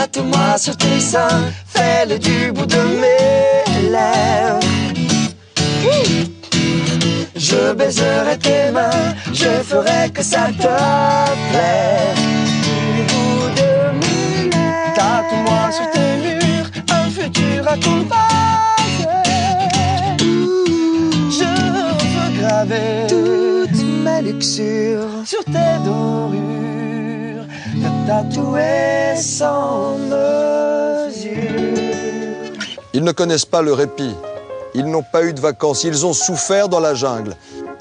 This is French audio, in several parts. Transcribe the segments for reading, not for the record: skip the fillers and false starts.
Tatoue-moi sur tes seins, fais-le du bout de mes lèvres. Je baiserai tes mains, je ferai que ça te plaît. Du bout de mes lèvres, tatoue-moi sur tes murs, un futur à ton je veux graver toutes mes luxures sur tes dorures, te tatouer sans mesure. Ils ne connaissent pas le répit. Ils n'ont pas eu de vacances, ils ont souffert dans la jungle.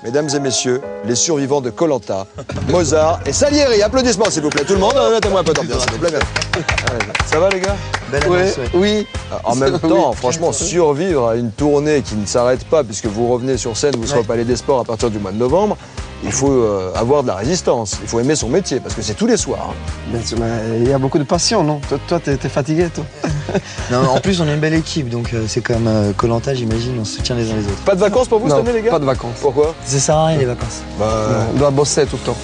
Mesdames et messieurs, les survivants de Koh Lanta, Mozart et Salieri. Applaudissements s'il vous plaît. Tout le monde, mettez-moi un peu d'ambiance s'il vous plaît. Ça va les gars? Belle annonce, oui. En même temps, franchement, survivre à une tournée qui ne s'arrête pas, puisque vous revenez sur scène, vous serez au Palais des Sports à partir du mois de novembre, il faut avoir de la résistance, il faut aimer son métier, parce que c'est tous les soirs. Il y a beaucoup de passion, non? Toi, t'es fatigué, toi? Non, en plus, on est une belle équipe, donc c'est comme Koh Lanta, j'imagine, on se soutient les uns les autres. Pas de vacances pour vous cette année, les gars? Pas de vacances. Pourquoi? Ça sert à rien, les vacances. On doit bosser tout le temps.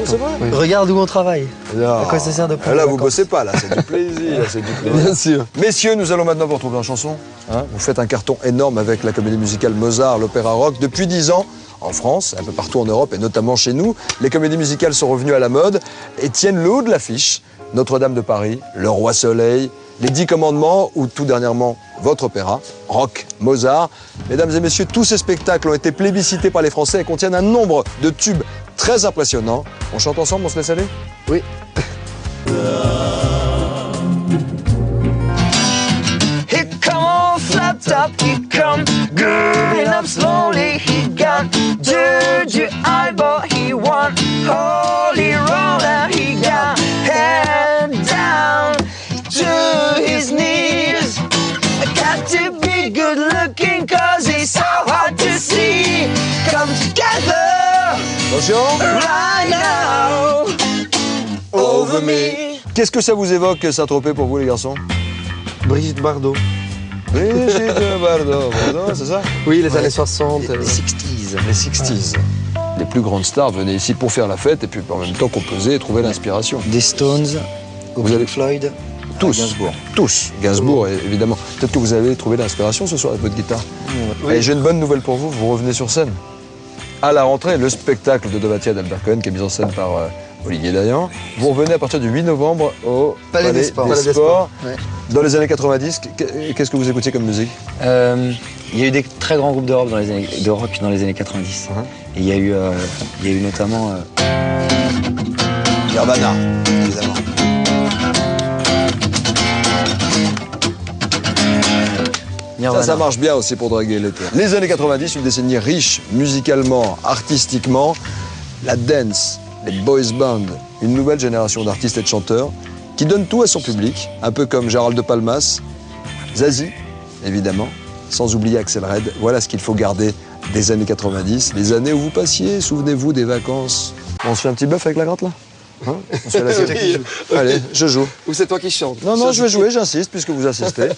C'est vrai? Oui. Regarde où on travaille. Là, À quoi ça sert de prendre là, des vous vacances? bossez pas, là, c'est du plaisir. C'est du plaisir. Bien sûr. Messieurs, nous allons maintenant vous retrouver en chanson. Hein, vous faites un carton énorme avec la comédie musicale Mozart, l'opéra rock. Depuis 10 ans, en France, un peu partout en Europe et notamment chez nous, les comédies musicales sont revenues à la mode et tiennent le haut de l'affiche. Notre-Dame de Paris, Le Roi Soleil, Les 10 Commandements ou tout dernièrement votre opéra, rock, Mozart. Mesdames et messieurs, tous ces spectacles ont été plébiscités par les Français et contiennent un nombre de tubes très impressionnants. On chante ensemble, on se laisse aller? Oui. He come all flapped up, he come grooving up slowly. He got dirty eyeball, he want holy roller. He got head down to his knees. Got to be good looking cause he's so hard to see. Come together Attention! right now over me. Qu'est-ce que ça vous évoque, Saint-Tropez, pour vous, les garçons? Brigitte Bardot. Brigitte Bardot, c'est ça? Oui, les années 60. Les 60s. Les 60s. Les plus grandes stars venaient ici pour faire la fête et puis en même temps composer et trouver l'inspiration. Des Stones, ou Vous allez- Pink Floyd, Tous. Gainsbourg. Tous. Gainsbourg, évidemment. Peut-être que vous avez trouvé l'inspiration ce soir avec votre guitare. Et j'ai une bonne nouvelle pour vous, vous revenez sur scène. À la rentrée, le spectacle de Dovatia d'Albert Cohen, qui est mis en scène par Olivier Dayan. Vous revenez à partir du 8 novembre au Palais des Sports. des Sports. Ouais. Dans les années 90, qu'est-ce que vous écoutiez comme musique? Il y a eu des très grands groupes de rock dans les années 90. Et il y a eu notamment... Nirvana, évidemment. Ça marche bien aussi pour draguer l'été. Les années 90, une décennie riche musicalement, artistiquement. La dance, les boys bands, une nouvelle génération d'artistes et de chanteurs qui donnent tout à son public, un peu comme Gérald de Palmas, Zazie, évidemment, sans oublier Axel Red. Voilà ce qu'il faut garder des années 90, les années où vous passiez, souvenez-vous des vacances. On se fait un petit bœuf avec la gratte là? Hein? On se fait la série. Allez, je joue. Ou c'est toi qui chantes? Non, je vais jouer, j'insiste, puisque vous assistez.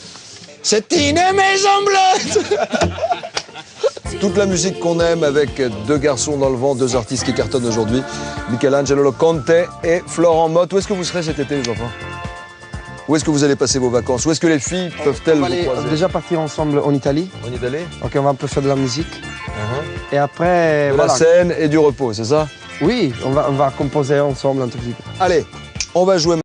C'est une maison bleue. Toute la musique qu'on aime avec deux garçons dans le vent, deux artistes qui cartonnent aujourd'hui, Michelangelo Conte et Florent Mott. Où est-ce que vous serez cet été, les enfants? Où est-ce que vous allez passer vos vacances? Où est-ce que les filles peuvent-elles On va vous croiser? déjà partir ensemble en Italie. On y est allé? Ok, on va un peu faire de la musique. Et après, De voilà. la scène et du repos, c'est ça? Oui, on va composer ensemble un tout petit peu. Allez, on va jouer.